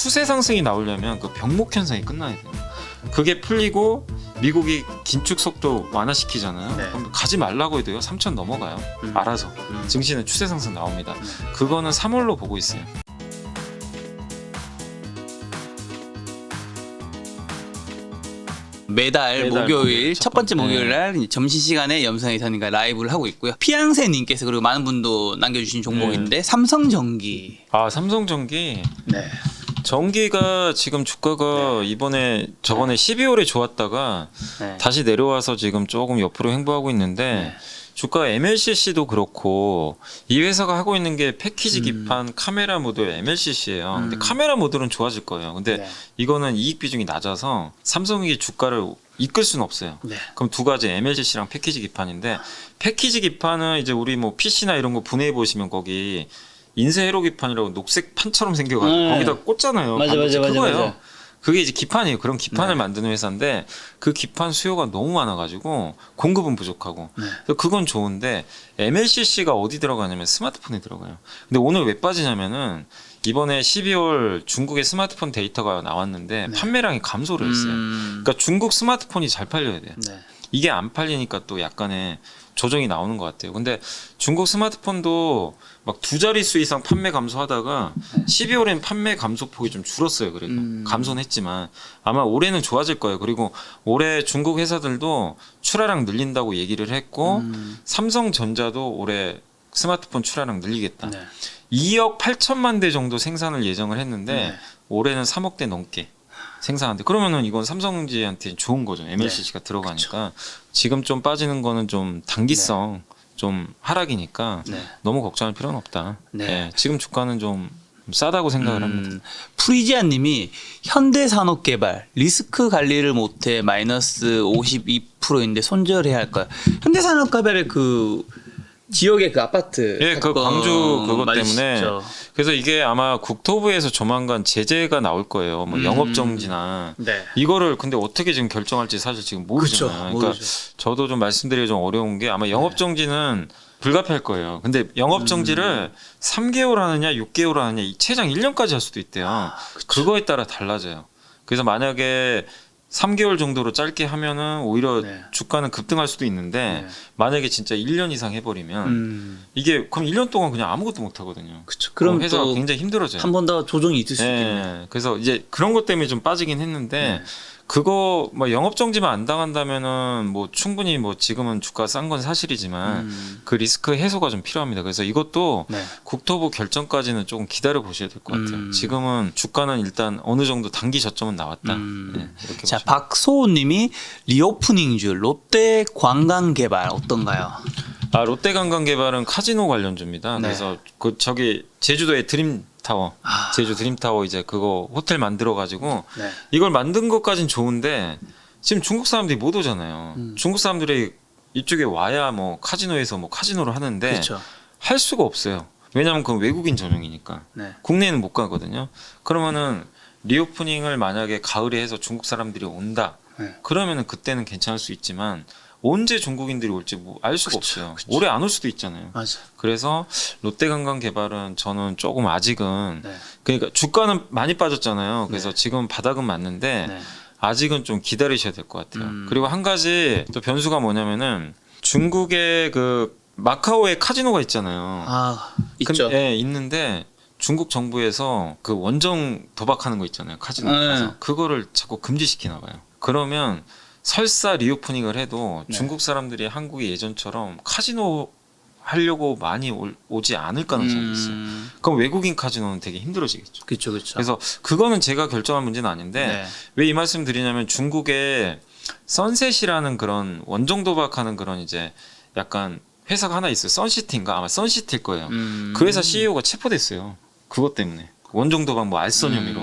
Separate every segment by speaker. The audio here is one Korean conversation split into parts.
Speaker 1: 추세 상승이 나오려면 그 병목 현상이 끝나야 돼요. 그게 풀리고 미국이 긴축 속도 완화시키잖아요.
Speaker 2: 네.
Speaker 1: 그럼 가지 말라고 해도요 3천 넘어가요. 알아서 증시는 추세 상승 나옵니다. 그거는 3월로 보고 있어요.
Speaker 2: 매달 목요일 첫 번째 목요일 날 점심시간에 염성회사님과 라이브를 하고 있고요. 피앙세님께서 그리고 많은 분도 남겨주신 종목인데 삼성전기.
Speaker 1: 아 삼성전기.
Speaker 2: 네.
Speaker 1: 전기가 지금 주가가 저번에 12월에 좋았다가
Speaker 2: 네.
Speaker 1: 다시 내려와서 지금 조금 옆으로 횡보하고 있는데 주가 MLCC도 그렇고 이 회사가 하고 있는 게 패키지 기판 카메라 모듈 MLCC예요. 근데 카메라 모듈은 좋아질 거예요. 근데
Speaker 2: 네.
Speaker 1: 이거는 이익 비중이 낮아서 삼성이 주가를 이끌 수는 없어요.
Speaker 2: 네.
Speaker 1: 그럼 두 가지 MLCC랑 패키지 기판인데 패키지 기판은 이제 우리 뭐 PC나 이런 거 분해해 보시면 거기 인쇄 회로 기판이라고 녹색 판처럼 생겨가지고 거기다 꽂잖아요.
Speaker 2: 맞아.
Speaker 1: 그거예요. 그게 이제 기판이에요. 그런 기판을 만드는 회사인데 그 기판 수요가 너무 많아가지고 공급은 부족하고 그래서 그건 좋은데 MLCC가 어디 들어가냐면 스마트폰에 들어가요. 근데 오늘 왜 빠지냐면은 이번에 12월 중국의 스마트폰 데이터가 나왔는데 판매량이 감소를 했어요. 그러니까 중국 스마트폰이 잘 팔려야 돼요.
Speaker 2: 네.
Speaker 1: 이게 안 팔리니까 또 약간의 조정이 나오는 것 같아요. 근데 중국 스마트폰도 막 두 자릿수 이상 판매 감소하다가 12월엔 판매 감소폭이 좀 줄었어요. 그래도 감소는 했지만 아마 올해는 좋아질 거예요. 그리고 올해 중국 회사들도 출하량 늘린다고 얘기를 했고 삼성전자도 올해 스마트폰 출하량 늘리겠다.
Speaker 2: 네.
Speaker 1: 2억 8천만 대 정도 생산을 예정을 했는데 올해는 3억 대 넘게 생산한데 그러면은 이건 삼성전자한테 좋은 거죠. MLCC가 들어가니까 지금 좀 빠지는 거는 좀 단기성 좀 하락이니까 너무 걱정할 필요는 없다. 네, 지금 주가는 좀 싸다고 생각을 합니다.
Speaker 2: 프리지아님이 현대산업개발 리스크 관리를 못해 마이너스 52%인데 손절해야 할까요? 현대산업개발의 그 지역의 그 아파트
Speaker 1: 그 광주 그것
Speaker 2: 맞으시죠?
Speaker 1: 때문에 그래서 이게 아마 국토부에서 조만간 제재가 나올 거예요. 뭐 영업 정지나 이거를 근데 어떻게 지금 결정할지 사실 지금 모르잖아요. 그러니까 저도 좀 말씀드리기 좀 어려운 게 아마 영업 정지는 불가피할 거예요. 근데 영업 정지를 3개월 하느냐 6개월 하느냐 최장 1년까지 할 수도 있대요. 그거에 따라 달라져요. 그래서 만약에 3개월 정도로 짧게 하면은 오히려 주가는 급등할 수도 있는데 만약에 진짜 1년 이상 해버리면 이게 그럼 1년 동안 그냥 아무것도 못 하거든요.
Speaker 2: 그럼
Speaker 1: 회사가 굉장히 힘들어져요.
Speaker 2: 한 번 더 조정이 있을 수 있겠네요.
Speaker 1: 그래서 이제 그런 것 때문에 좀 빠지긴 했는데 그거 뭐 영업 정지만 안 당한다면은 뭐 충분히 뭐 지금은 주가 싼 건 사실이지만 그 리스크 해소가 좀 필요합니다. 그래서 이것도 국토부 결정까지는 조금 기다려 보셔야 될 것 같아요. 지금은 주가는 일단 어느 정도 단기 저점은 나왔다. 이렇게
Speaker 2: 자, 박소호님이 리오프닝주 롯데 관광개발 어떤가요?
Speaker 1: 아 롯데관광개발은 카지노 관련주입니다. 그래서 그 저기 제주도의 드림타워, 제주 드림타워 이제 그거 호텔 만들어 가지고 이걸 만든 것까진 좋은데 지금 중국 사람들이 못 오잖아요. 중국 사람들이 이쪽에 와야 뭐 카지노에서 뭐 카지노를 하는데 할 수가 없어요. 왜냐하면 그건 외국인 전용이니까 국내에는 못 가거든요. 그러면은 리오프닝을 만약에 가을에 해서 중국 사람들이 온다. 그러면은 그때는 괜찮을 수 있지만 언제 중국인들이 올지 뭐 알 수가 없어요. 올해 안 올 수도 있잖아요. 그래서 롯데관광개발은 저는 조금 아직은 그러니까 주가는 많이 빠졌잖아요. 그래서 지금 바닥은 맞는데 아직은 좀 기다리셔야 될 것 같아요. 그리고 한 가지 또 변수가 뭐냐면은 중국의 그 마카오에 카지노가 있잖아요.
Speaker 2: 있죠.
Speaker 1: 있는데 중국 정부에서 그 원정 도박하는 거 있잖아요. 카지노에서 그거를 자꾸 금지시키나 봐요. 그러면 설사 리오프닝을 해도 중국 사람들이 한국이 예전처럼 카지노 하려고 많이 오지 않을 가능성이 있어요. 그럼 외국인 카지노는 되게 힘들어지겠죠.
Speaker 2: 그렇죠.
Speaker 1: 그래서 그거는 제가 결정할 문제는 아닌데 왜 이 말씀 드리냐면 중국에 선셋이라는 그런 원정 도박하는 그런 이제 약간 회사가 하나 있어요. 선시티인가 아마 선시티일 거예요. 그 회사 CEO가 체포됐어요. 그것 때문에 원정 도박 뭐 알선 혐의로.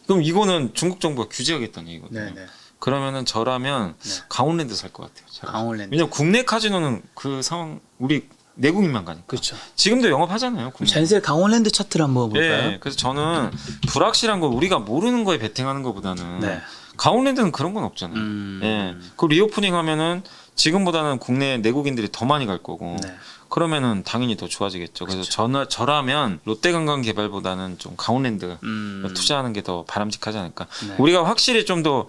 Speaker 1: 그럼 이거는 중국 정부가 규제하겠다는 얘기거든요. 그러면은 저라면 강원랜드 살 것 같아요.
Speaker 2: 강원랜드.
Speaker 1: 왜냐면 국내 카지노는 그 상황 우리 내국인만 가니까.
Speaker 2: 그렇죠.
Speaker 1: 지금도 영업하잖아요. 국내.
Speaker 2: 전세 강원랜드 차트를 한번 볼까요?
Speaker 1: 그래서 저는 불확실한 거 우리가 모르는 거에 베팅하는 것보다는 강원랜드는 그런 건 없잖아요. 그 리오프닝 하면은 지금보다는 국내 내국인들이 더 많이 갈 거고 그러면은 당연히 더 좋아지겠죠. 그래서 저라면 롯데관광개발보다는 좀 강원랜드 투자하는 게 더 바람직하지 않을까.
Speaker 2: 네.
Speaker 1: 우리가 확실히 좀 더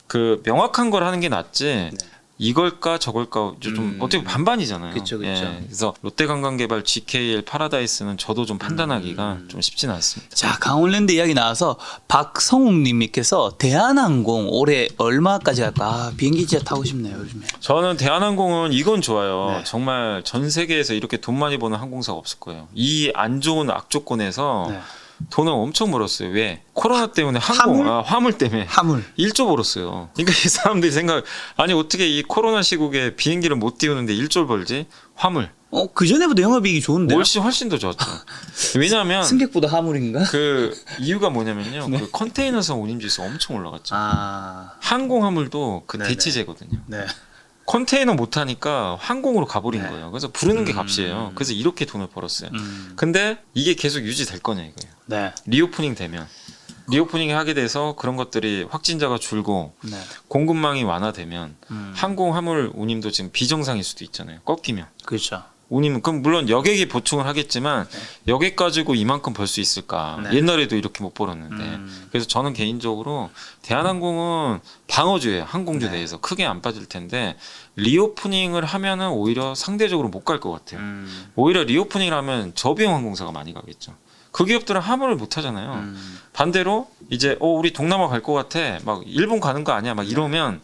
Speaker 1: 그 명확한 걸 하는 게 낫지.
Speaker 2: 네.
Speaker 1: 이걸까 저걸까 좀 어떻게 반반이잖아요.
Speaker 2: 그쵸.
Speaker 1: 그래서 롯데관광개발, GKL, 파라다이스는 저도 좀 판단하기가 좀 쉽지는 않습니다.
Speaker 2: 자, 강원랜드 이야기 나와서 박성욱님께서 대한항공 올해 얼마까지 갈까? 아, 비행기 진짜 타고 싶네요 요즘에.
Speaker 1: 저는 대한항공은 이건 좋아요.
Speaker 2: 네.
Speaker 1: 정말 전 세계에서 이렇게 돈 많이 버는 항공사가 없을 거예요. 이 안 좋은 악조건에서
Speaker 2: 네.
Speaker 1: 돈을 엄청 벌었어요. 왜? 코로나 때문에 화물 때문에
Speaker 2: 화물.
Speaker 1: 1조 벌었어요. 그러니까 이 사람들이 아니 어떻게 이 코로나 시국에 비행기를 못 띄우는데 1조를 벌지? 화물.
Speaker 2: 그 전에보다 영업이익이 좋은데요?
Speaker 1: 훨씬 더 좋았죠. 왜냐하면
Speaker 2: 승객보다 화물인가?
Speaker 1: 그 이유가 뭐냐면요.
Speaker 2: 네.
Speaker 1: 그 컨테이너선 운임지수 엄청 올라갔죠.
Speaker 2: 아,
Speaker 1: 항공 화물도 그
Speaker 2: 네네.
Speaker 1: 대체제거든요.
Speaker 2: 네.
Speaker 1: 컨테이너 못 하니까 항공으로 가버린
Speaker 2: 네.
Speaker 1: 거예요. 그래서 부르는 게 값이에요. 그래서 이렇게 돈을 벌었어요. 근데 이게 계속 유지될 거냐 이거예요.
Speaker 2: 네.
Speaker 1: 리오프닝 되면 리오프닝 하게 돼서 그런 것들이 확진자가 줄고
Speaker 2: 네.
Speaker 1: 공급망이 완화되면 항공 화물 운임도 지금 비정상일 수도 있잖아요. 꺾이면.
Speaker 2: 그렇죠.
Speaker 1: 운임은 그럼 물론 여객이 보충을 하겠지만 여객 가지고 이만큼 벌 수 있을까?
Speaker 2: 네.
Speaker 1: 옛날에도 이렇게 못 벌었는데. 그래서 저는 개인적으로 대한항공은 방어주예요. 항공주 내에서 크게 안 빠질 텐데 리오프닝을 하면은 오히려 상대적으로 못 갈 것 같아요. 오히려 리오프닝을 하면 저비용 항공사가 많이 가겠죠. 그 기업들은 화물을 못 하잖아요. 반대로 이제 우리 동남아 갈 것 같아. 막 일본 가는 거 아니야? 막 이러면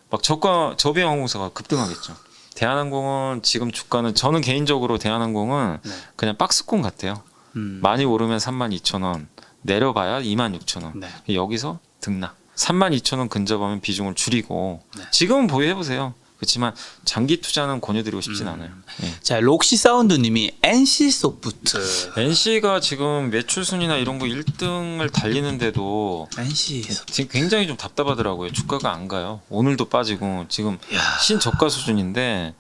Speaker 1: 막 저비용 항공사가 급등하겠죠. 대한항공은 지금 주가는 저는 개인적으로 대한항공은
Speaker 2: 네.
Speaker 1: 그냥 박스권 같아요. 많이 오르면 32,000원, 내려봐야 26,000원.
Speaker 2: 네.
Speaker 1: 여기서 등락. 32,000원 근접하면 비중을 줄이고
Speaker 2: 네.
Speaker 1: 지금은 보유해 보세요. 그렇지만 장기 투자는 권유드리고 싶진 않아요. 예.
Speaker 2: 자, 록시 사운드님이 NC 소프트.
Speaker 1: NC가 지금 매출 순위나 이런 거 1등을 달리는데도
Speaker 2: NC
Speaker 1: 지금 굉장히 좀 답답하더라고요. 주가가 안 가요. 오늘도 빠지고 지금 신저가 수준인데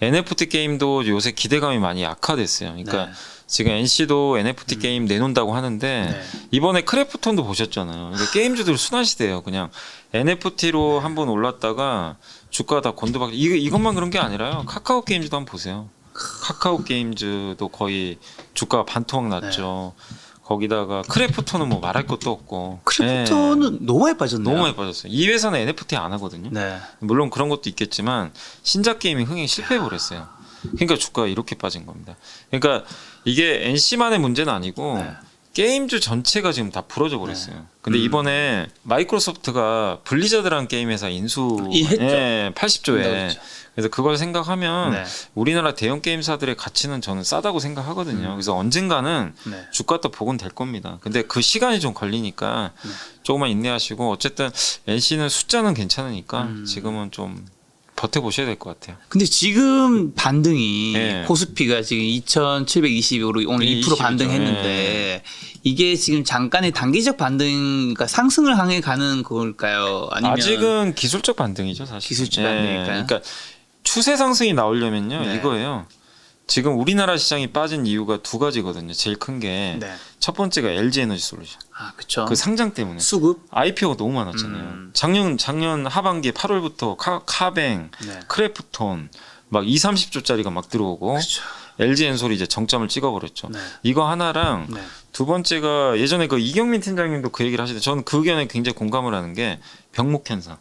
Speaker 1: NFT 게임도 요새 기대감이 많이 약화됐어요. 그러니까
Speaker 2: 네.
Speaker 1: 지금 NC도 NFT 게임 내놓는다고 하는데
Speaker 2: 네.
Speaker 1: 이번에 크래프톤도 보셨잖아요. 그러니까 게임주들 순환시대예요. 그냥 NFT로 한번 올랐다가 주가 다 곤두박. 이것만 그런 게 아니라요. 카카오 게임즈도 한번 보세요. 카카오 게임즈도 거의 주가가 반토막 났죠. 거기다가 크래프톤은 뭐 말할 것도 없고.
Speaker 2: 크래프톤은 너무 많이 빠졌네요.
Speaker 1: 너무 많이 빠졌어요. 이 회사는 NFT 안 하거든요.
Speaker 2: 네.
Speaker 1: 물론 그런 것도 있겠지만 신작 게임이 흥행 실패해 버렸어요. 그러니까 주가가 이렇게 빠진 겁니다. 그러니까 이게 NC만의 문제는 아니고
Speaker 2: 네.
Speaker 1: 게임주 전체가 지금 다 부러져 버렸어요. 근데 이번에 마이크로소프트가 블리자드라는 게임 회사 인수했죠. 80조에. 그래서 그걸 생각하면
Speaker 2: 네.
Speaker 1: 우리나라 대형 게임사들의 가치는 저는 싸다고 생각하거든요. 그래서 언젠가는
Speaker 2: 네.
Speaker 1: 주가 또 복원될 겁니다. 근데 그 시간이 좀 걸리니까 조금만 인내하시고 어쨌든 NC는 숫자는 괜찮으니까 지금은 좀 버텨보셔야 될 것 같아요.
Speaker 2: 근데 지금 반등이
Speaker 1: 네.
Speaker 2: 코스피가 지금 2,720으로 오늘 2% 반등했는데 이게 지금 잠깐의 단기적 반등, 그러니까 상승을 향해 가는 걸까요? 아니면
Speaker 1: 아직은 기술적 반등이죠, 사실.
Speaker 2: 기술적 반등일까요?
Speaker 1: 그러니까 추세 상승이 나오려면요,
Speaker 2: 네.
Speaker 1: 이거예요. 지금 우리나라 시장이 빠진 이유가 두 가지거든요. 제일 큰 게 첫
Speaker 2: 네.
Speaker 1: 번째가 LG 에너지 솔루션.
Speaker 2: 아, 그렇죠.
Speaker 1: 그 상장 때문에.
Speaker 2: 수급.
Speaker 1: IPO가 너무 많았잖아요. 작년 하반기 8월부터 카뱅,
Speaker 2: 네.
Speaker 1: 크래프톤 막 2, 30조짜리가 막 들어오고
Speaker 2: 그렇죠.
Speaker 1: LG 엔솔이 이제 정점을 찍어버렸죠.
Speaker 2: 네.
Speaker 1: 이거 하나랑
Speaker 2: 네.
Speaker 1: 두 번째가 예전에 그 이경민 팀장님도 그 얘기를 하시는데 저는 그 의견에 굉장히 공감을 하는 게 병목 현상.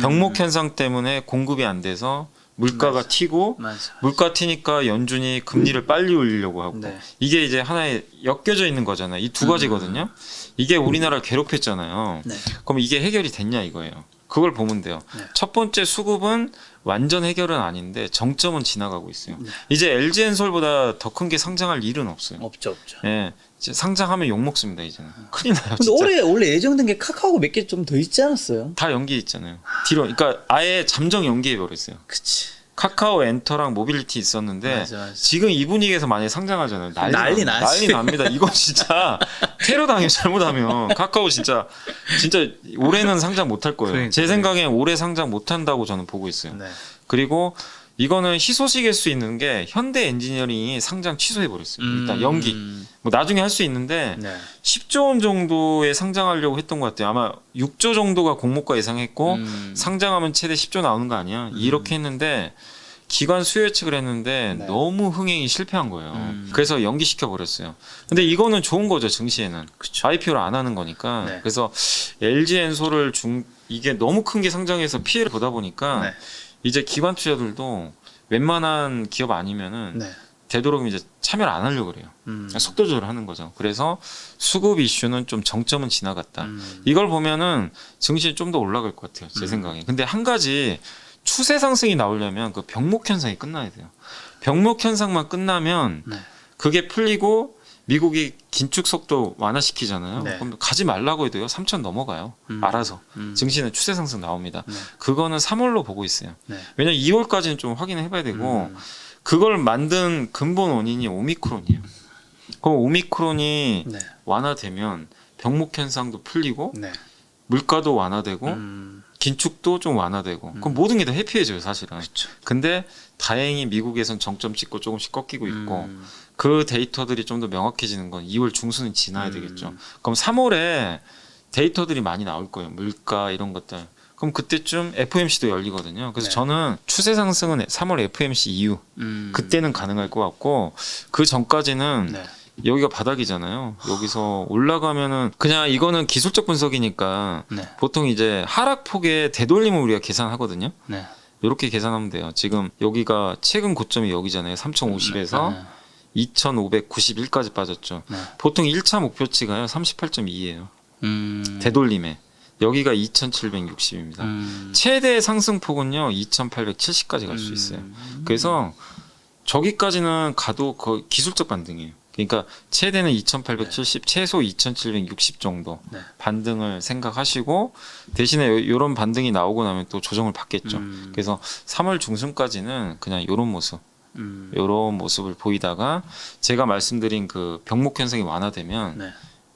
Speaker 1: 병목 현상 때문에 공급이 안 돼서 물가가
Speaker 2: 맞아.
Speaker 1: 튀고
Speaker 2: 맞아.
Speaker 1: 물가 튀니까 연준이 금리를 빨리 올리려고 하고
Speaker 2: 네.
Speaker 1: 이게 이제 하나의 엮여져 있는 거잖아요. 이 두 가지거든요. 이게 우리나라를 괴롭혔잖아요.
Speaker 2: 네.
Speaker 1: 그럼 이게 해결이 됐냐 이거예요. 그걸 보면 돼요.
Speaker 2: 네.
Speaker 1: 첫 번째 수급은 완전 해결은 아닌데 정점은 지나가고 있어요.
Speaker 2: 네.
Speaker 1: 이제 LG엔솔보다 더 큰 게 상장할 일은 없어요.
Speaker 2: 없죠.
Speaker 1: 예, 이제 상장하면 욕 먹습니다 이제는. 큰일 나요.
Speaker 2: 근데
Speaker 1: 진짜.
Speaker 2: 원래 예정된 게 카카오가 몇 개 좀 더 있지 않았어요?
Speaker 1: 다 연기해 있잖아요. 뒤로, 그러니까 아예 잠정 연기해 버렸어요.
Speaker 2: 그치.
Speaker 1: 카카오 엔터랑 모빌리티 있었는데
Speaker 2: 맞아.
Speaker 1: 지금 이 분위기에서 만약에 상장하잖아요.
Speaker 2: 난리 나지.
Speaker 1: 난리 납니다. 이거 진짜 테러 당해 잘못하면 카카오 진짜 올해는 상장 못 할 거예요.
Speaker 2: 그러니까.
Speaker 1: 제 생각엔 올해 상장 못 한다고 저는 보고 있어요.
Speaker 2: 네.
Speaker 1: 그리고 이거는 희소식일 수 있는 게 현대 엔지니어링이 상장 취소해 버렸어요. 일단 연기. 뭐 나중에 할 수 있는데
Speaker 2: 네.
Speaker 1: 10조 원 정도에 상장하려고 했던 것 같아요. 아마 6조 정도가 공모가 예상했고 상장하면 최대 10조 나오는 거 아니야? 이렇게 했는데 기관 수요 예측을 했는데
Speaker 2: 네.
Speaker 1: 너무 흥행이 실패한 거예요. 그래서 연기시켜 버렸어요. 근데 이거는 좋은 거죠, 증시에는.
Speaker 2: 그쵸.
Speaker 1: IPO를 안 하는 거니까.
Speaker 2: 네.
Speaker 1: 그래서 LG 엔솔을 이게 너무 큰 게 상장해서 피해를 보다 보니까
Speaker 2: 네.
Speaker 1: 이제 기관 투자들도 웬만한 기업 아니면은
Speaker 2: 네.
Speaker 1: 되도록 이제 참여를 안 하려고 그래요. 속도 조절을 하는 거죠. 그래서 수급 이슈는 좀 정점은 지나갔다. 이걸 보면은 증시 좀 더 올라갈 것 같아요. 제 생각에. 근데 한 가지 추세 상승이 나오려면 그 병목 현상이 끝나야 돼요. 병목 현상만 끝나면
Speaker 2: 네.
Speaker 1: 그게 풀리고 미국이 긴축 속도 완화시키잖아요.
Speaker 2: 네.
Speaker 1: 그럼 가지 말라고 해도요. 3천 넘어가요. 알아서. 증시는 추세 상승 나옵니다.
Speaker 2: 네.
Speaker 1: 그거는 3월로 보고 있어요.
Speaker 2: 네.
Speaker 1: 왜냐면 2월까지는 좀 확인을 해봐야 되고 그걸 만든 근본 원인이 오미크론이에요. 그럼 오미크론이
Speaker 2: 네.
Speaker 1: 완화되면 병목 현상도 풀리고
Speaker 2: 네.
Speaker 1: 물가도 완화되고 긴축도 좀 완화되고 그럼 모든 게 다 해피해져요 사실은.
Speaker 2: 그쵸.
Speaker 1: 근데 다행히 미국에선 정점 찍고 조금씩 꺾이고 있고 그 데이터들이 좀 더 명확해지는 건 2월 중순은 지나야 되겠죠. 그럼 3월에 데이터들이 많이 나올 거예요. 물가 이런 것들. 그럼 그때쯤 FOMC도 열리거든요. 그래서
Speaker 2: 네.
Speaker 1: 저는 추세 상승은 3월 FOMC 이후 그때는 가능할 것 같고 그 전까지는
Speaker 2: 네.
Speaker 1: 여기가 바닥이잖아요. 여기서 올라가면은 그냥 이거는 기술적 분석이니까
Speaker 2: 네.
Speaker 1: 보통 이제 하락폭의 되돌림을 우리가 계산하거든요.
Speaker 2: 네.
Speaker 1: 이렇게 계산하면 돼요. 지금 여기가 최근 고점이 여기잖아요. 3050에서 2591까지 빠졌죠.
Speaker 2: 네.
Speaker 1: 보통 1차 목표치가요. 38.2예요.
Speaker 2: 음.
Speaker 1: 되돌림에. 여기가 2760입니다. 최대 상승폭은요. 2870까지 갈 수 있어요. 그래서 저기까지는 가도 거의 기술적 반등이에요. 그러니까 최대는 2870, 최소 2760 정도
Speaker 2: 네.
Speaker 1: 반등을 생각하시고 대신에 이런 반등이 나오고 나면 또 조정을 받겠죠. 그래서 3월 중순까지는 그냥 이런 모습, 이런 모습을 보이다가 제가 말씀드린 그 병목 현상이 완화되면
Speaker 2: 네.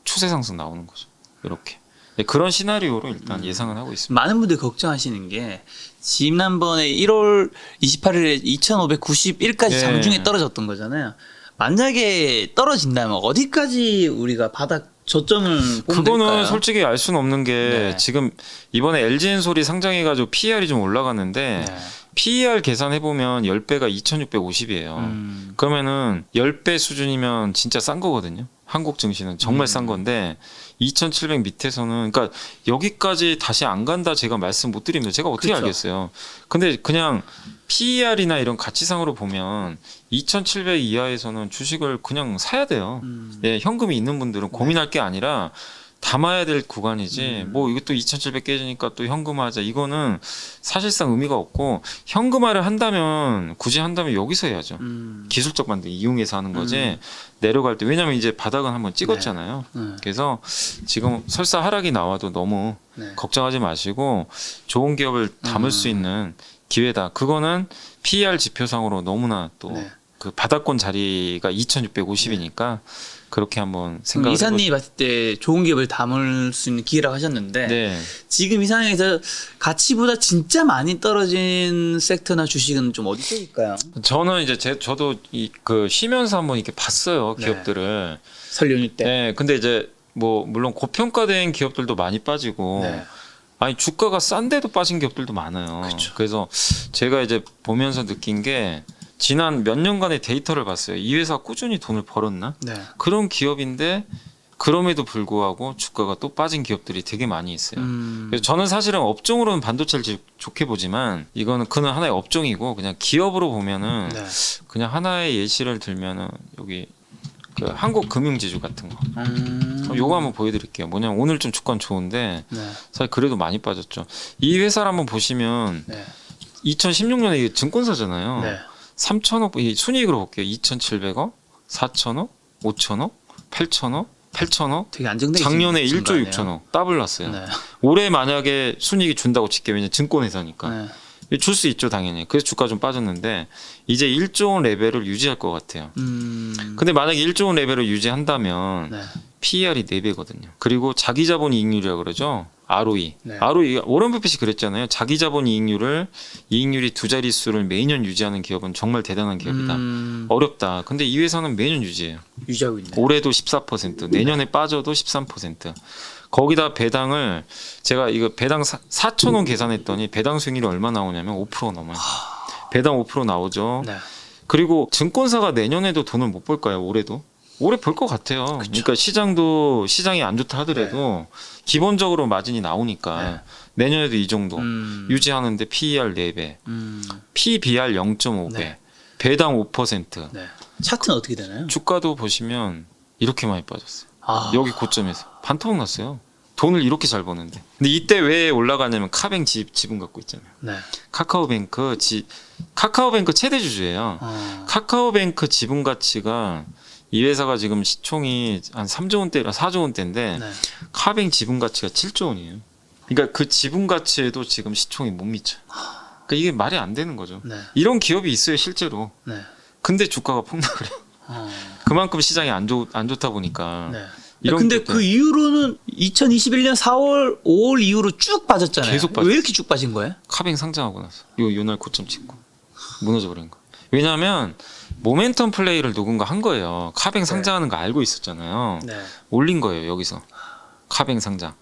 Speaker 2: 추세
Speaker 1: 추세 상승 나오는 거죠. 이렇게. 네, 그런 시나리오로 일단 예상을 하고 있습니다.
Speaker 2: 많은 분들이 걱정하시는 게 지난번에 1월 28일에 2591까지
Speaker 1: 네.
Speaker 2: 장중에 떨어졌던 거잖아요. 만약에 떨어진다면 어디까지 우리가 바닥 저점을 보면
Speaker 1: 그거는
Speaker 2: 될까요?
Speaker 1: 솔직히 알 수는 없는 게
Speaker 2: 네.
Speaker 1: 지금 이번에 LG엔솔이 상장해가지고 PER이 좀 올라갔는데
Speaker 2: 네.
Speaker 1: PER 계산해보면 10배가 2650이에요. 그러면은 10배 수준이면 진짜 싼 거거든요. 한국 증시는 정말 싼 건데 2700 밑에서는 그러니까 여기까지 다시 안 간다 제가 말씀 못 드립니다. 제가 어떻게
Speaker 2: 그쵸.
Speaker 1: 알겠어요. 근데 그냥 PER이나 이런 가치상으로 보면 2700 이하에서는 주식을 그냥 사야 돼요. 예, 현금이 있는 분들은 고민할 게 아니라 담아야 될 구간이지 뭐 이것도 2700 깨지니까 또 현금화하자 이거는 사실상 의미가 없고 현금화를 한다면 굳이 한다면 여기서 해야죠. 기술적 반등 이용해서 하는 거지 내려갈 때 왜냐면 이제 바닥은 한번 찍었잖아요. 그래서 지금 설사 하락이 나와도 너무
Speaker 2: 네.
Speaker 1: 걱정하지 마시고 좋은 기업을 담을 수 있는 기회다. 그거는 PER 지표상으로 너무나 또
Speaker 2: 네.
Speaker 1: 그 바닥권 자리가 2650이니까 그렇게 한번 생각을
Speaker 2: 이사님이 봤을 때 좋은 기업을 담을 수 있는 기회라고 하셨는데
Speaker 1: 네.
Speaker 2: 지금 이 상황에서 가치보다 진짜 많이 떨어진 섹터나 주식은 좀 어디 쪽일까요?
Speaker 1: 저는 이제 저도 이 그 쉬면서 한번 이렇게 봤어요
Speaker 2: 네.
Speaker 1: 기업들을.
Speaker 2: 설 연휴 때.
Speaker 1: 네. 근데 이제 뭐 물론 고평가된 기업들도 많이 빠지고
Speaker 2: 네.
Speaker 1: 아니 주가가 싼데도 빠진 기업들도 많아요.
Speaker 2: 그쵸.
Speaker 1: 그래서 제가 이제 보면서 느낀 게 지난 몇 년간의 데이터를 봤어요. 이 회사 꾸준히 돈을 벌었나?
Speaker 2: 네.
Speaker 1: 그런 기업인데 그럼에도 불구하고 주가가 또 빠진 기업들이 되게 많이 있어요. 그래서 저는 사실은 업종으로는 반도체를 좋게 보지만 이거는 그는 하나의 업종이고 그냥 기업으로 보면은
Speaker 2: 네.
Speaker 1: 그냥 하나의 예시를 들면은 여기 그 한국금융지주 같은 거. 요거 한번 보여드릴게요. 뭐냐면 오늘 좀 주가는 좋은데
Speaker 2: 네.
Speaker 1: 사실 그래도 많이 빠졌죠. 이 회사를 한번 보시면
Speaker 2: 네.
Speaker 1: 2016년에 이게 증권사잖아요.
Speaker 2: 네.
Speaker 1: 3천억 이 순이익으로 볼게요. 2,700억, 4천억, 5천억, 8천억, 8천억.
Speaker 2: 되게 안정되게
Speaker 1: 작년에
Speaker 2: 진
Speaker 1: 1조
Speaker 2: 거 아니에요?
Speaker 1: 6천억 더블 났어요.
Speaker 2: 네.
Speaker 1: 올해 만약에 순이익이 준다고 칠게요. 왜냐면 증권회사니까.
Speaker 2: 네.
Speaker 1: 줄 수 있죠 당연히. 그래서 주가 좀 빠졌는데 이제 1조 원 레벨을 유지할 것 같아요. 근데 만약에 1조 원 레벨을 유지한다면
Speaker 2: 네.
Speaker 1: PER이 4배거든요. 그리고 자기자본 이익률이라고 그러죠. ROE.
Speaker 2: 네.
Speaker 1: ROE 오런 버핏이 그랬잖아요. 자기자본 이익률이 두 자릿수를 매년 유지하는 기업은 정말 대단한 기업이다. 어렵다. 근데 이 회사는 매년 유지해요.
Speaker 2: 유지하고 있네.
Speaker 1: 올해도 14%, 내년에 빠져도 13%. 거기다 배당을 제가 이거 배당 4,000원 계산했더니 배당 수익률이 얼마 나오냐면 5% 넘어요. 배당 5% 나오죠.
Speaker 2: 네.
Speaker 1: 그리고 증권사가 내년에도 돈을 못 벌까요? 올해도? 올해 벌 것 같아요. 그러니까 시장이 안 좋다 하더라도 기본적으로 마진이 나오니까 내년에도 이 정도 유지하는데 PER 4배, PBR 0.5배, 배당 5%.
Speaker 2: 네. 차트는 어떻게 되나요?
Speaker 1: 주가도 보시면 이렇게 많이 빠졌어요.
Speaker 2: 아.
Speaker 1: 여기 고점에서 반토막 났어요. 돈을 이렇게 잘 버는데. 근데 이때 왜 올라가냐면 카뱅 지분 갖고 있잖아요.
Speaker 2: 네.
Speaker 1: 카카오뱅크 최대 주주예요. 카카오뱅크 지분 가치가 이 회사가 지금 시총이 한 3조 원대라 4조 원대인데
Speaker 2: 네.
Speaker 1: 카뱅 지분 가치가 7조 원이에요. 그러니까 그 지분 가치에도 지금 시총이 못 미쳐요. 그러니까 이게 말이 안 되는 거죠.
Speaker 2: 네.
Speaker 1: 이런 기업이 있어요, 실제로.
Speaker 2: 네.
Speaker 1: 근데 주가가 폭락을 해요. 그만큼 시장이 안 좋다 보니까.
Speaker 2: 네.
Speaker 1: 이런
Speaker 2: 근데
Speaker 1: 기업들
Speaker 2: 그 이후로는 2021년 4월, 5월 이후로 쭉 빠졌잖아요.
Speaker 1: 계속 빠졌어요.
Speaker 2: 왜 이렇게 쭉 빠진 거예요?
Speaker 1: 카뱅 상장하고 나서 요날 고점 찍고 무너져 버린 거. 왜냐하면 모멘텀 플레이를 누군가 한 거예요. 카뱅 상장하는 거 알고 있었잖아요.
Speaker 2: 네.
Speaker 1: 올린 거예요, 여기서. 카뱅 상장.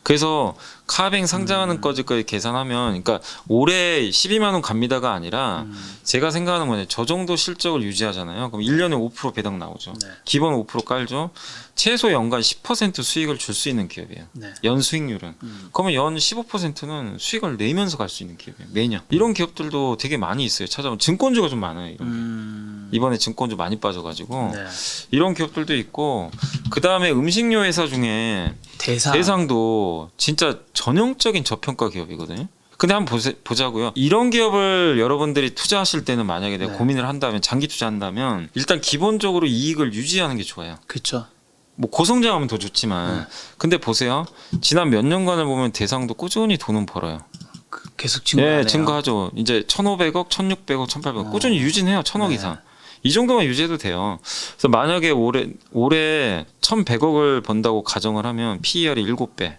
Speaker 1: 그래서 카뱅 상장하는 거지까지 계산하면, 그러니까 올해 12만 원 갑니다가 아니라 제가 생각하는 거는 저 정도 실적을 유지하잖아요. 그럼 1년에 5% 배당 나오죠.
Speaker 2: 네.
Speaker 1: 기본 5% 깔죠. 최소 연간 10% 수익을 줄 수 있는 기업이에요.
Speaker 2: 네.
Speaker 1: 연 수익률은. 그러면 연 15%는 수익을 내면서 갈 수 있는 기업이에요. 매년. 이런 기업들도 되게 많이 있어요. 찾아보면 증권주가 좀 많아요. 이런 게. 이번에 증권주 많이 빠져가지고
Speaker 2: 네.
Speaker 1: 이런 기업들도 있고, 그 다음에 음식료 회사 중에 대상도 진짜 전형적인 저평가 기업이거든요. 근데 한번 보자고요. 이런 기업을 여러분들이 투자하실 때는 만약에 내가 고민을 한다면, 장기 투자한다면 일단 기본적으로 이익을 유지하는 게 좋아요.
Speaker 2: 그렇죠.
Speaker 1: 뭐 고성장하면 더 좋지만 근데 보세요. 지난 몇 년간을 보면 대상도 꾸준히 돈은 벌어요.
Speaker 2: 계속 증가하네요.
Speaker 1: 네, 증가하죠. 이제 1,500억, 1,600억, 1,800억 꾸준히 유지해요. 1,000억 이상. 이 정도만 유지해도 돼요. 그래서 만약에 올해 1,100억을 번다고 가정을 하면 PER이 7배,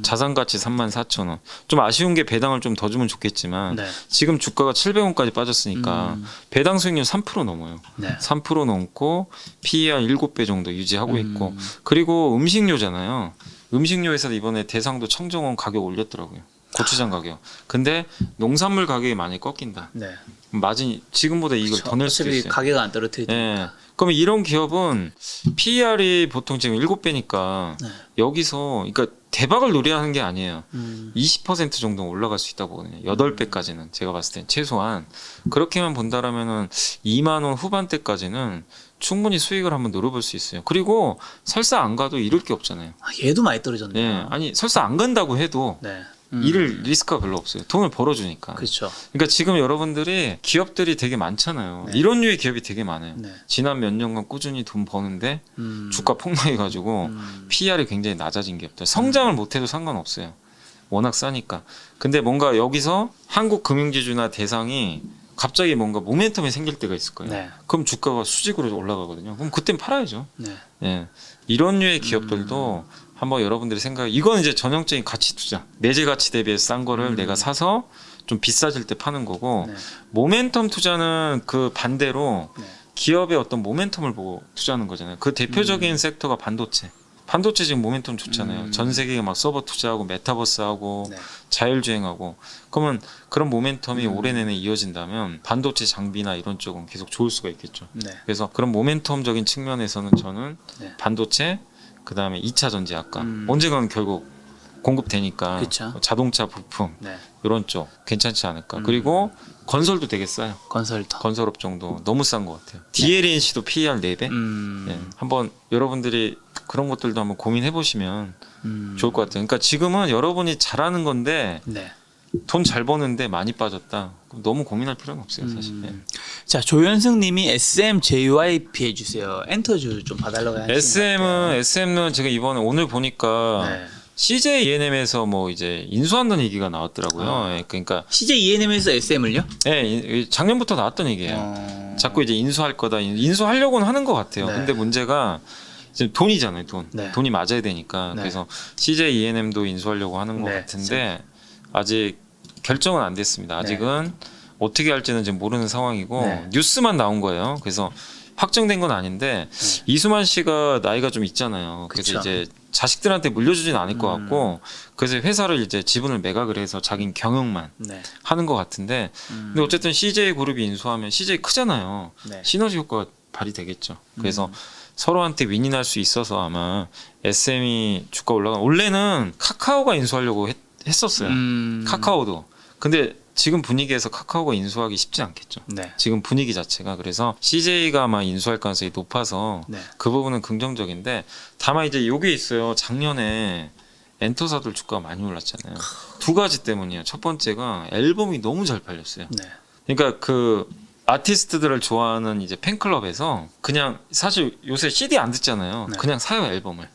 Speaker 1: 자산가치 34,000원. 좀 아쉬운 게 배당을 좀 더 주면 좋겠지만 지금 주가가 700원까지 빠졌으니까 배당 수익률 3% 넘어요. 3% 넘고 PER 7배 정도 유지하고 있고, 그리고 음식료잖아요. 음식료에서 이번에 대상도 청정원 가격 올렸더라고요. 고추장 가격. 근데 농산물 가격이 많이 꺾인다.
Speaker 2: 네.
Speaker 1: 마진이 지금보다 이익을 더 낼 수도 있어요.
Speaker 2: 가격 안 떨어뜨리니까.
Speaker 1: 네. 그러면 이런 기업은 PER이 보통 지금 7배니까 여기서, 그러니까 대박을 노리하는 게 아니에요. 20% 정도 올라갈 수 있다고 보거든요. 8배까지는 제가 봤을 땐 최소한. 그렇게만 본다라면은 2만 원 후반대까지는 충분히 수익을 한번 노려볼 수 있어요. 그리고 설사 안 가도 잃을 게 없잖아요.
Speaker 2: 얘도 많이 떨어졌네요.
Speaker 1: 네. 아니 설사 안 간다고 해도 잃을 리스크가 별로 없어요. 돈을 벌어주니까.
Speaker 2: 그렇죠.
Speaker 1: 그러니까 지금 여러분들이 기업들이 되게 많잖아요. 이런 류의 기업이 되게 많아요. 지난 몇 년간 꾸준히 돈 버는데 주가 폭락해가지고 PER이 굉장히 낮아진 기업들. 성장을 못해도 상관없어요. 워낙 싸니까. 근데 뭔가 여기서 한국 금융지주나 대상이 갑자기 뭔가 모멘텀이 생길 때가 있을 거예요. 그럼 주가가 수직으로 올라가거든요. 그럼 그땐 팔아야죠. 예. 이런 류의 기업들도 한번 여러분들이 이건 이제 전형적인 가치 투자. 내재 가치 대비해서 싼 거를 내가 사서 좀 비싸질 때 파는 거고, 모멘텀 투자는 그 반대로 기업의 어떤 모멘텀을 보고 투자하는 거잖아요. 그 대표적인 섹터가 반도체. 반도체 지금 모멘텀 좋잖아요. 전 세계가 막 서버 투자하고 메타버스하고 자율주행하고. 그러면 그런 모멘텀이 올해 내내 이어진다면 반도체 장비나 이런 쪽은 계속 좋을 수가 있겠죠. 그래서 그런 모멘텀적인 측면에서는 저는 반도체, 그 다음에 2차 전지 아까 언젠가는 결국 공급되니까
Speaker 2: 그쵸.
Speaker 1: 자동차 부품 이런 쪽 괜찮지 않을까. 그리고 건설도 되게 싸요. 건설업 정도 너무 싼 것 같아요. DLNC도 PER 4배. 네. 한번 여러분들이 그런 것들도 한번 고민해 보시면 좋을 것 같아요. 그러니까 지금은 여러분이 잘하는 건데 돈 잘 버는데 많이 빠졌다. 그럼 너무 고민할 필요는 없어요, 사실.
Speaker 2: 자, 조현승님이 SMJYP 해주세요. 엔터주 좀 봐달라고 하시는
Speaker 1: SM은 제가 이번에 오늘 보니까 CJ ENM에서 뭐 이제 인수한다는 얘기가 나왔더라고요. 그러니까
Speaker 2: CJ ENM에서 SM을요?
Speaker 1: 네, 작년부터 나왔던 얘기예요. 자꾸 이제 인수할 거다. 인수하려고는 하는 것 같아요. 근데 문제가 지금 돈이잖아요, 돈. 돈이 맞아야 되니까. 그래서 CJ ENM도 인수하려고 하는 것 같은데 아직 결정은 안 됐습니다. 아직은 어떻게 할지는 지금 모르는 상황이고 뉴스만 나온 거예요. 그래서 확정된 건 아닌데 이수만 씨가 나이가 좀 있잖아요. 그래서 이제 자식들한테 물려주진 않을 것 같고 그래서 회사를 이제 지분을 매각을 해서 자기 경영만
Speaker 2: 네.
Speaker 1: 하는 것 같은데 근데 어쨌든 CJ 그룹이 인수하면 CJ 크잖아요.
Speaker 2: 네.
Speaker 1: 시너지 효과가 발휘되겠죠. 그래서 서로한테 윈윈할 수 있어서 아마 SM이 주가 올라간 원래는 카카오가 인수하려고 했었어요. 카카오도. 근데 지금 분위기에서 카카오가 인수하기 쉽지 않겠죠.
Speaker 2: 네.
Speaker 1: 지금 분위기 자체가 그래서 CJ가 아마 인수할 가능성이 높아서
Speaker 2: 네.
Speaker 1: 그 부분은 긍정적인데 다만 이제 요게 있어요. 작년에 엔터사들 주가가 많이 올랐잖아요. 두 가지 때문이에요. 첫 번째가 앨범이 너무 잘 팔렸어요.
Speaker 2: 네.
Speaker 1: 그러니까 그 아티스트들을 좋아하는 이제 팬클럽에서 그냥 사실 요새 CD 안 듣잖아요.
Speaker 2: 네.
Speaker 1: 그냥 사요 앨범을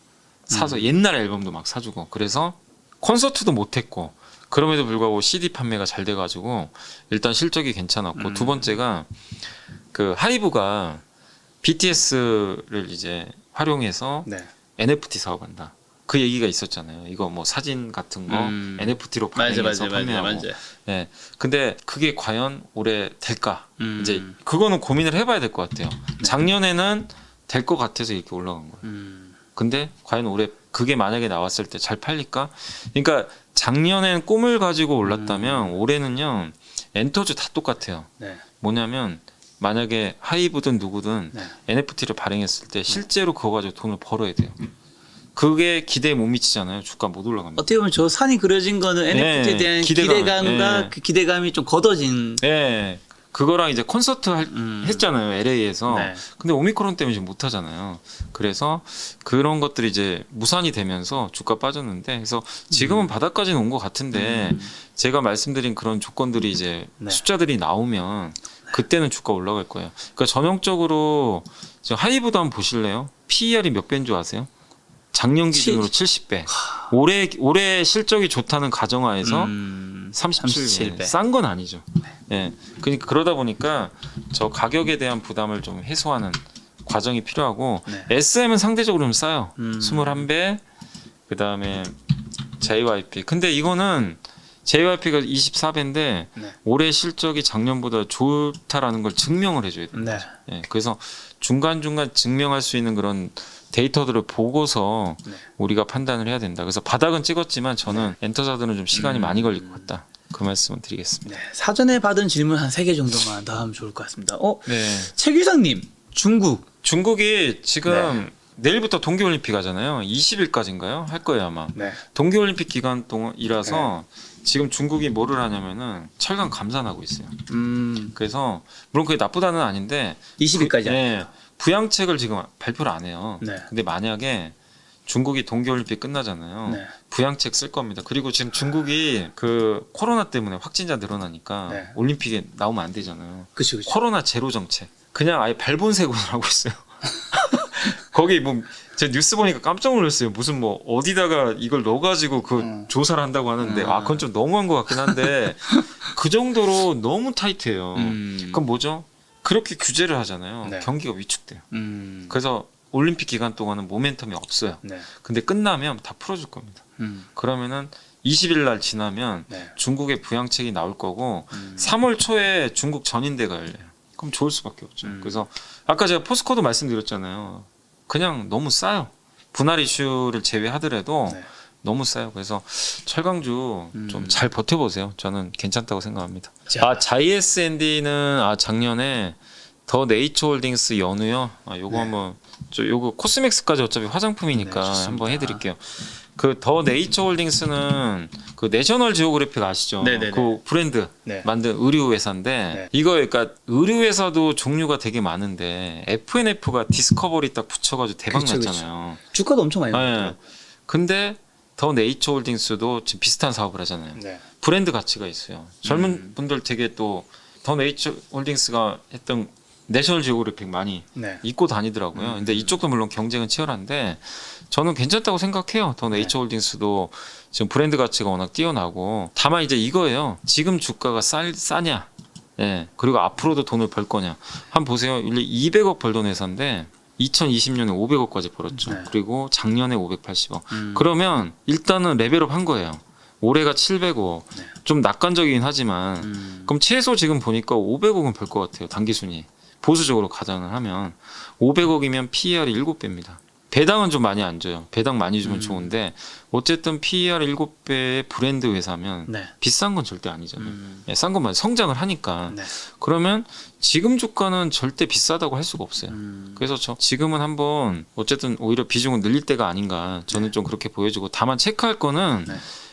Speaker 1: 사서 옛날 앨범도 막 사주고 그래서 콘서트도 못했고 그럼에도 불구하고 CD 판매가 잘 돼가지고 일단 실적이 괜찮았고 두 번째가 그 하이브가 BTS를 이제 활용해서
Speaker 2: 네.
Speaker 1: NFT 사업한다. 그 얘기가 있었잖아요. 이거 뭐 사진 같은 거 NFT로 발행해서 판매하고. 네. 근데 그게 과연 올해 될까? 이제 그거는 고민을 해봐야 될 것 같아요. 작년에는 될 것 같아서 이렇게 올라간 거예요. 근데 과연 올해 그게 만약에 나왔을 때 잘 팔릴까? 그러니까 작년엔 꿈을 가지고 올랐다면 올해는요 엔터즈 다 똑같아요.
Speaker 2: 네.
Speaker 1: 뭐냐면 만약에 하이브든 누구든
Speaker 2: 네.
Speaker 1: NFT를 발행했을 때 실제로 그거 가지고 돈을 벌어야 돼요. 그게 기대에 못 미치잖아요. 주가 못 올라갑니다.
Speaker 2: 어떻게 보면 저 산이 그려진 거는 NFT에 대한 기대감과
Speaker 1: 네.
Speaker 2: 그 기대감이 좀 걷어진.
Speaker 1: 네. 그거랑 이제 콘서트 했잖아요. LA에서.
Speaker 2: 네.
Speaker 1: 근데 오미크론 때문에 지금 못 하잖아요. 그래서 그런 것들이 이제 무산이 되면서 주가 빠졌는데 그래서 지금은 바닥까지는 온 것 같은데 제가 말씀드린 그런 조건들이 이제
Speaker 2: 네.
Speaker 1: 숫자들이 나오면 그때는 주가 올라갈 거예요. 그러니까 전형적으로 지금 하이브도 한번 보실래요? PER이 몇 배인 줄 아세요? 작년 기준으로 70배. 올해 실적이 좋다는 가정하에서 37배. 싼 건 아니죠. 예. 그러니까 그러다 보니까 저 가격에 대한 부담을 좀 해소하는 과정이 필요하고
Speaker 2: 네.
Speaker 1: SM은 상대적으로 좀 싸요. 21배. 그다음에 JYP. 근데 이거는 JYP가 24배인데
Speaker 2: 네.
Speaker 1: 올해 실적이 작년보다 좋다라는 걸 증명을 해줘야 돼요.
Speaker 2: 네.
Speaker 1: 예. 그래서 중간중간 증명할 수 있는 그런 데이터들을 보고서
Speaker 2: 네.
Speaker 1: 우리가 판단을 해야 된다. 그래서 바닥은 찍었지만 저는 엔터사들은 좀 시간이 많이 걸릴 것 같다. 그 말씀을 드리겠습니다.
Speaker 2: 네. 사전에 받은 질문 한 3개 정도만 더 하면 좋을 것 같습니다.
Speaker 1: 네.
Speaker 2: 최규상님, 중국.
Speaker 1: 중국이 지금 내일부터 동계올림픽 하잖아요. 20일까지인가요? 할 거예요 아마.
Speaker 2: 네.
Speaker 1: 동계올림픽 기간 동안이라서 지금 중국이 뭐를 하냐면은 철강 감산하고 있어요. 그래서 물론 그게 나쁘다는 아닌데
Speaker 2: 20일까지.
Speaker 1: 네. 부양책을 지금 발표를 안 해요.
Speaker 2: 네.
Speaker 1: 근데 만약에 중국이 동계올림픽 끝나잖아요.
Speaker 2: 네.
Speaker 1: 부양책 쓸 겁니다. 그리고 지금 중국이 그 코로나 때문에 확진자 늘어나니까
Speaker 2: 네.
Speaker 1: 올림픽에 나오면 안 되잖아요.
Speaker 2: 그렇죠.
Speaker 1: 코로나 제로 정책. 그냥 아예 발본색으로 하고 있어요. 거기 뭐 제가 뉴스 보니까 깜짝 놀랐어요. 무슨 뭐 어디다가 이걸 넣어가지고 그 조사를 한다고 하는데 아 그건 좀 너무한 것 같긴 한데 그 정도로 너무 타이트해요. 그럼 뭐죠? 그렇게 규제를 하잖아요.
Speaker 2: 네.
Speaker 1: 경기가 위축돼요. 그래서 올림픽 기간 동안은 모멘텀이 없어요.
Speaker 2: 네.
Speaker 1: 근데 끝나면 다 풀어줄 겁니다. 그러면은 20일 날 지나면
Speaker 2: 네.
Speaker 1: 중국의 부양책이 나올 거고 3월 초에 중국 전인대가 열려요. 그럼 좋을 수밖에 없죠. 그래서 아까 제가 포스코도 말씀드렸잖아요. 그냥 너무 싸요. 분할 이슈를 제외하더라도
Speaker 2: 네.
Speaker 1: 너무 싸요. 그래서 철강주 좀 잘 버텨보세요. 저는 괜찮다고 생각합니다.
Speaker 2: 자.
Speaker 1: JS&D는 작년에 더 네이처홀딩스 연우요. 요거
Speaker 2: 네.
Speaker 1: 한번 요거 코스맥스까지 어차피 화장품이니까
Speaker 2: 네, 좋습니다.
Speaker 1: 한번 해드릴게요. 그 더 네이처홀딩스는 그 내셔널 지오그래픽 아시죠?
Speaker 2: 네네네.
Speaker 1: 그 브랜드
Speaker 2: 네.
Speaker 1: 만든 의류 회사인데
Speaker 2: 네.
Speaker 1: 이거 그러니까 의류 회사도 종류가 되게 많은데 FNF가 디스커버리 딱 붙여가지고 대박
Speaker 2: 그쵸,
Speaker 1: 났잖아요.
Speaker 2: 주가도 엄청 많이
Speaker 1: 네.
Speaker 2: 올랐더라고요.
Speaker 1: 근데 더 네이처홀딩스도 지금 비슷한 사업을 하잖아요.
Speaker 2: 네.
Speaker 1: 브랜드 가치가 있어요. 젊은 분들 되게 또 더 네이처홀딩스가 했던 내셔널 지오그래픽 많이
Speaker 2: 네.
Speaker 1: 입고 다니더라고요. 근데 이쪽도 물론 경쟁은 치열한데 저는 괜찮다고 생각해요. 더 네이처홀딩스도 지금 브랜드 가치가 워낙 뛰어나고 다만 이제 이거예요. 지금 주가가 싸냐? 예. 그리고 앞으로도 돈을 벌 거냐? 한번 보세요. 200억 벌던 회사인데 2020년에 500억까지 벌었죠.
Speaker 2: 네.
Speaker 1: 그리고 작년에 580억. 그러면 일단은 레벨업 한 거예요. 올해가 700억.
Speaker 2: 네.
Speaker 1: 좀 낙관적이긴 하지만 그럼 최소 지금 보니까 500억은 벌 것 같아요. 단기순이. 보수적으로 가정을 하면 500억이면 PER이 7배입니다. 배당은 좀 많이 안 줘요. 배당 많이 주면 좋은데 어쨌든 PER 7배의 브랜드 회사면
Speaker 2: 네.
Speaker 1: 비싼 건 절대 아니잖아요. 싼 것만 성장을 하니까.
Speaker 2: 네.
Speaker 1: 그러면 지금 주가는 절대 비싸다고 할 수가 없어요. 그래서 지금은 한번 어쨌든 오히려 비중을 늘릴 때가 아닌가 저는 좀 그렇게 보여지고, 다만 체크할 거는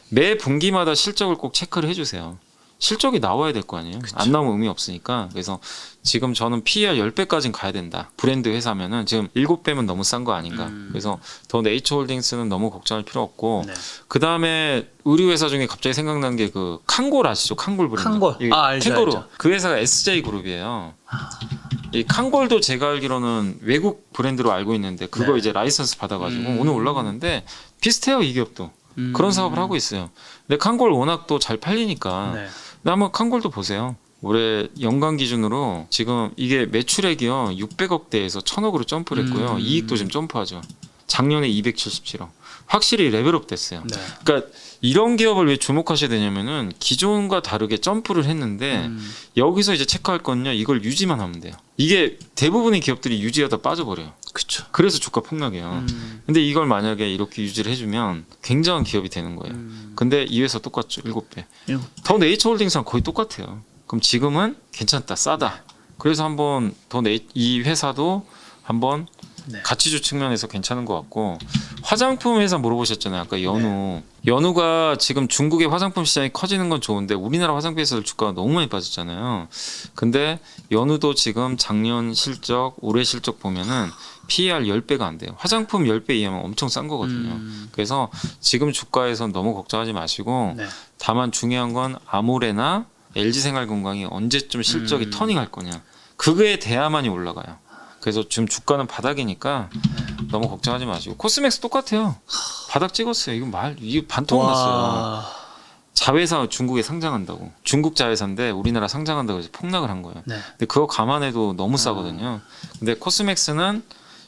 Speaker 1: 매 분기마다 실적을 꼭 체크를 해주세요. 실적이 나와야 될 거 아니에요. 안 나오면 의미 없으니까. 그래서 지금 저는 PER 10배까지는 가야 된다. 브랜드 회사면은 지금 7배면 너무 싼 거 아닌가. 그래서 더 네이처홀딩스는 너무 걱정할 필요 없고, 그 다음에 의류 회사 중에 갑자기 생각난 게 그 칸골 아시죠? 칸골 브랜드.
Speaker 2: 칸골. 알죠,
Speaker 1: 캥거루.
Speaker 2: 알죠.
Speaker 1: 그 회사가 SJ 그룹이에요. 이 칸골도 제가 알기로는 외국 브랜드로 알고 있는데 그거 이제 라이선스 받아가지고 오늘 올라가는데 비슷해요, 이 기업도. 그런 사업을 하고 있어요. 근데 칸골 워낙 또 잘 팔리니까. 근데 한번 칸골도 보세요. 올해 연간 기준으로 지금 이게 매출액이요 600억대에서 1000억으로 점프를 했고요. 이익도 지금 점프하죠. 작년에 277억. 확실히 레벨업 됐어요. 그러니까 이런 기업을 왜 주목하셔야 되냐면은 기존과 다르게 점프를 했는데 여기서 이제 체크할 건요, 이걸 유지만 하면 돼요. 이게 대부분의 기업들이 유지하다 빠져버려요.
Speaker 2: 그쵸.
Speaker 1: 그래서 주가 폭락해요. 근데 이걸 만약에 이렇게 유지를 해주면 굉장한 기업이 되는 거예요. 근데 이 회사 똑같죠. 7배. 더 네이처홀딩스랑 거의 똑같아요. 그럼 지금은 괜찮다, 싸다. 그래서 한번 이 회사도 한번 가치주 측면에서 괜찮은 것 같고, 화장품 회사 물어보셨잖아요. 아까 연우. 연우가 지금 중국의 화장품 시장이 커지는 건 좋은데 우리나라 화장품 회사들 주가가 너무 많이 빠졌잖아요. 근데 연우도 지금 작년 실적, 올해 실적 보면은 PER 10배가 안 돼요. 화장품 10배 이하면 엄청 싼 거거든요. 그래서 지금 주가에선 너무 걱정하지 마시고, 다만 중요한 건 아모레나 LG생활건강이 언제쯤 실적이 터닝할 거냐. 그거에 대야만이 올라가요. 그래서 지금 주가는 바닥이니까 너무 걱정하지 마시고, 코스맥스 똑같아요. 바닥 찍었어요. 이게 반토막 났어요. 자회사 중국에 상장한다고. 중국 자회사인데 우리나라 상장한다고 해서 폭락을 한 거예요. 근데 그거 감안해도 너무 싸거든요. 근데 코스맥스는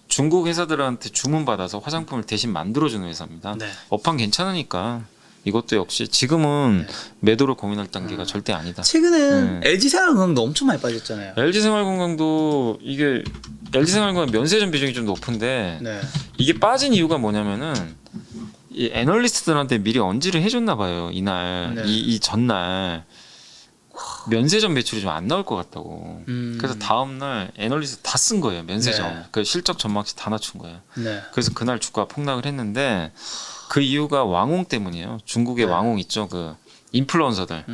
Speaker 1: 중국 회사들한테 주문받아서 화장품을 대신 만들어주는 회사입니다. 업황 괜찮으니까 이것도 역시 지금은 매도를 고민할 단계가 절대 아니다.
Speaker 2: 최근에 LG생활건강도 엄청 많이 빠졌잖아요.
Speaker 1: LG생활건강도 이게 LG생활건강 면세점 비중이 좀 높은데 이게 빠진 이유가 뭐냐면은 이 애널리스트들한테 미리 언지를 해줬나 봐요. 이날 이 전날 면세점 매출이 좀 안 나올 것 같다고. 그래서 다음날 애널리스트 다 쓴 거예요. 면세점. 그 실적 전망치 다 낮춘 거예요. 그래서 그날 주가 폭락을 했는데 그 이유가 왕홍 때문이에요. 중국의 왕홍 있죠. 그 인플루언서들.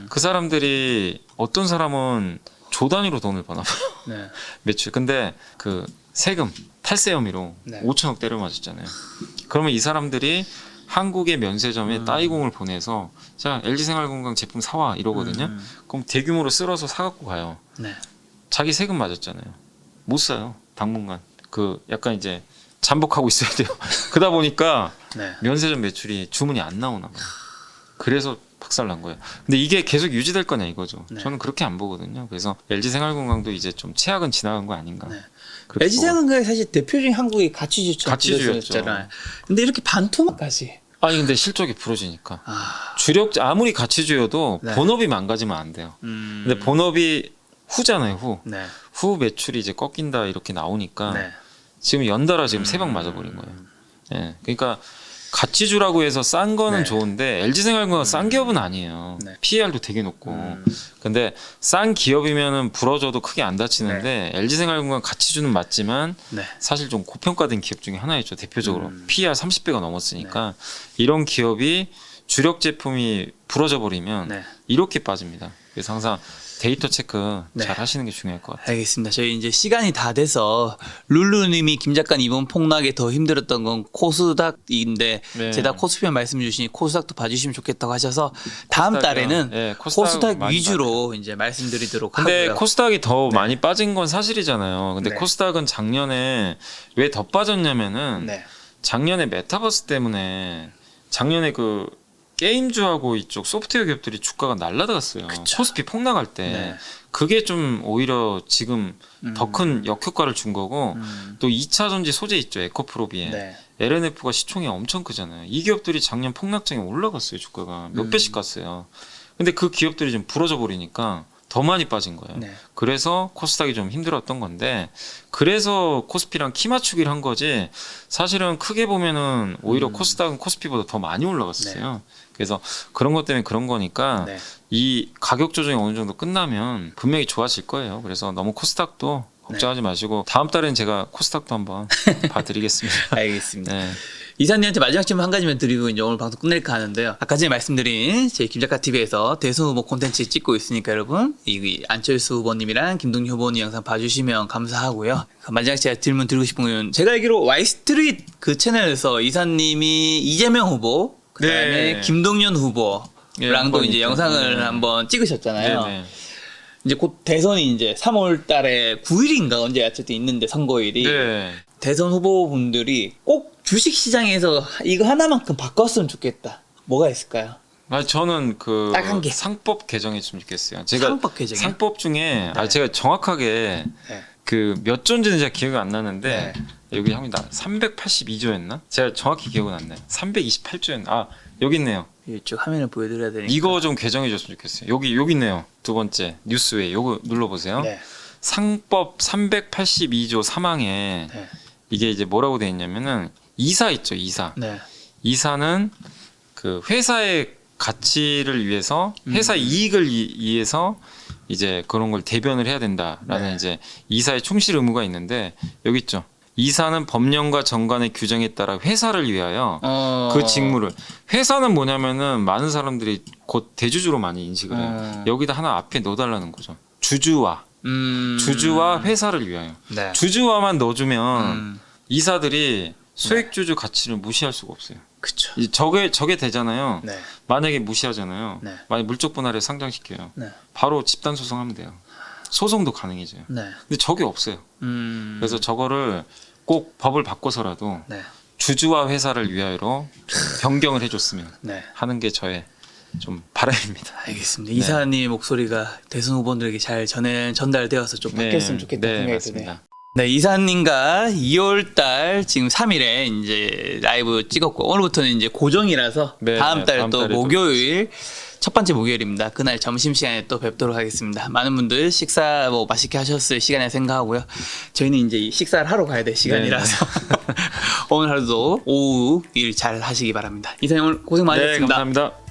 Speaker 1: 그 사람들이 어떤 사람은 조 단위로 돈을 버나 봐요. 매출. 근데 그 세금 탈세 혐의로 5천억 때려 맞았잖아요. 그러면 이 사람들이 한국의 면세점에 따이공을 보내서 자, LG생활건강 제품 사와 이러거든요. 그럼 대규모로 쓸어서 사갖고 가요. 자기 세금 맞았잖아요. 못 사요. 당분간. 그 약간 이제 잠복하고 있어야 돼요. 그러다 보니까 면세점 매출이 주문이 안 나오나 봐요. 그래서 박살난 거예요. 근데 이게 계속 유지될 거냐 이거죠. 저는 그렇게 안 보거든요. 그래서 LG생활건강도 이제 좀 최악은 지나간 거 아닌가.
Speaker 2: LG생활건강이 사실 대표적인 한국의
Speaker 1: 가치주였죠.
Speaker 2: 근데 이렇게 반토막까지.
Speaker 1: 아니 근데 실적이 부러지니까. 주력 아무리 가치주여도 본업이 망가지면 안 돼요. 근데 본업이 후잖아요. 후 매출이 이제 꺾인다 이렇게 나오니까 지금 연달아 지금 세 방 맞아버린 거예요. 그러니까 가치주라고 해서 싼 거는 좋은데 LG생활건강 싼 기업은 아니에요. PER도 되게 높고. 근데 싼 기업이면은 부러져도 크게 안 다치는데 LG생활건강 가치주는 맞지만 사실 좀 고평가된 기업 중에 하나였죠. 대표적으로 PER 30배가 넘었으니까 이런 기업이 주력 제품이 부러져 버리면 이렇게 빠집니다. 그래서 항상 데이터 체크 잘 하시는 게 중요할 것 같아요.
Speaker 2: 알겠습니다. 저희 이제 시간이 다 돼서 룰루님이 김 작가님 이번 폭락에 더 힘들었던 건 코스닥인데 제가 코스피만 말씀 주시니 코스닥도 봐주시면 좋겠다고 하셔서 다음
Speaker 1: 코스닥이요.
Speaker 2: 달에는 코스닥
Speaker 1: 많이
Speaker 2: 위주로 이제 말씀드리도록
Speaker 1: 근데
Speaker 2: 하고요.
Speaker 1: 코스닥이 더 많이 빠진 건 사실이잖아요. 근데 코스닥은 작년에 왜 더 빠졌냐면은 작년에 메타버스 때문에 작년에 그 게임주하고 이쪽 소프트웨어 기업들이 주가가 날라갔어요. 코스피 폭락할 때. 그게 좀 오히려 지금 더 큰 역효과를 준 거고 또 2차 전지 소재 있죠. 에코프로비에. LNF가 시총이 엄청 크잖아요. 이 기업들이 작년 폭락장에 올라갔어요. 주가가 몇 배씩 갔어요. 근데 그 기업들이 좀 부러져 버리니까 더 많이 빠진 거예요.
Speaker 2: 네.
Speaker 1: 그래서 코스닥이 좀 힘들었던 건데 그래서 코스피랑 키 맞추기를 한 거지 사실은 크게 보면은 오히려 코스닥은 코스피보다 더 많이 올라갔었어요. 그래서 그런 것 때문에 그런 거니까
Speaker 2: 네.
Speaker 1: 이 가격 조정이 어느 정도 끝나면 분명히 좋아질 거예요. 그래서 너무 코스닥도 걱정하지 마시고 다음 달엔 제가 코스닥도 한번 봐드리겠습니다.
Speaker 2: 알겠습니다.
Speaker 1: 네.
Speaker 2: 이사님한테 마지막 질문 한 가지만 드리고 이제 오늘 방송 끝낼까 하는데요. 아까 전에 말씀드린 저희 김작가 TV에서 대선 후보 콘텐츠 찍고 있으니까 여러분 이 안철수 후보님이랑 김동연 후보님 영상 봐주시면 감사하고요. 마지막 제가 질문 드리고 싶은 건 제가 알기로 와이스트릿 그 채널에서 이사님이 이재명 후보 그다음에
Speaker 1: 네.
Speaker 2: 김동연 후보랑도
Speaker 1: 네,
Speaker 2: 이제 영상을 한번 찍으셨잖아요.
Speaker 1: 네네.
Speaker 2: 이제 곧 대선이 이제 3월 달에 9일인가 언제 어쨌든 있는데 선거일이
Speaker 1: 네.
Speaker 2: 대선 후보분들이 꼭 주식 시장에서 이거 하나만큼 바꿨으면 좋겠다. 뭐가 있을까요?
Speaker 1: 저는 그
Speaker 2: 딱한 개.
Speaker 1: 상법 개정했으면 좋겠어요. 제가
Speaker 2: 상법 개정이요?
Speaker 1: 상법 중에
Speaker 2: 네.
Speaker 1: 제가 정확하게
Speaker 2: 네.
Speaker 1: 그 몇 조인지는 제가 기억이 안 나는데
Speaker 2: 네.
Speaker 1: 여기 합니다. 382조였나? 제가 정확히 기억은 안 나요. 328조였나? 아 여기 있네요.
Speaker 2: 이쪽 화면을 보여드려야 되니까.
Speaker 1: 이거 좀 개정해줬으면 좋겠어요. 여기 있네요. 두 번째 뉴스에 요거 눌러보세요.
Speaker 2: 네.
Speaker 1: 상법 382조 3항에
Speaker 2: 네.
Speaker 1: 이게 이제 뭐라고 돼 있냐면은 이사 있죠. 이사.
Speaker 2: 네.
Speaker 1: 이사는 그 회사의 가치를 위해서 회사 이익을 위해서 이제 그런 걸 대변을 해야 된다라는
Speaker 2: 네.
Speaker 1: 이제 이사의 충실 의무가 있는데 여기 있죠. 이사는 법령과 정관의 규정에 따라 회사를 위하여 그 직무를 회사는 뭐냐면은 많은 사람들이 곧 대주주로 많이 인식을 해요. 여기다 하나 앞에 넣어달라는 거죠. 주주와 회사를 위하여
Speaker 2: 네.
Speaker 1: 주주와만 넣어주면 이사들이 소액주주 가치를 무시할 수가 없어요.
Speaker 2: 그쵸.
Speaker 1: 이제 저게 되잖아요.
Speaker 2: 네.
Speaker 1: 만약에 무시하잖아요.
Speaker 2: 네.
Speaker 1: 만약 물적 분할에 상장시켜요.
Speaker 2: 네.
Speaker 1: 바로 집단 소송하면 돼요. 소송도 가능해져요.
Speaker 2: 네.
Speaker 1: 근데 저게 없어요. 그래서 저거를 꼭 법을 바꿔서라도
Speaker 2: 네.
Speaker 1: 주주와 회사를 위하여로 변경을 해줬으면
Speaker 2: 네.
Speaker 1: 하는 게 저의 좀 바람입니다.
Speaker 2: 알겠습니다. 이사님의 목소리가 대선 후보들에게 잘 전달되어서 좀 바뀌었으면 좋겠다 생각이
Speaker 1: 맞습니다.
Speaker 2: 드네요. 네, 이사님과 2월달 지금 3일에 이제 라이브 찍었고 오늘부터는 이제 고정이라서
Speaker 1: 네,
Speaker 2: 다음 달
Speaker 1: 다음
Speaker 2: 또
Speaker 1: 달에 또
Speaker 2: 목요일 첫 번째 목요일입니다. 그날 점심 시간에 또 뵙도록 하겠습니다. 많은 분들 식사 뭐 맛있게 하셨을 시간에 생각하고요. 저희는 이제 식사를 하러 가야 될 시간이라서 오늘 하루도 오후 일 잘 하시기 바랍니다. 이사님 오늘 고생
Speaker 1: 네,
Speaker 2: 많으셨습니다.
Speaker 1: 감사합니다.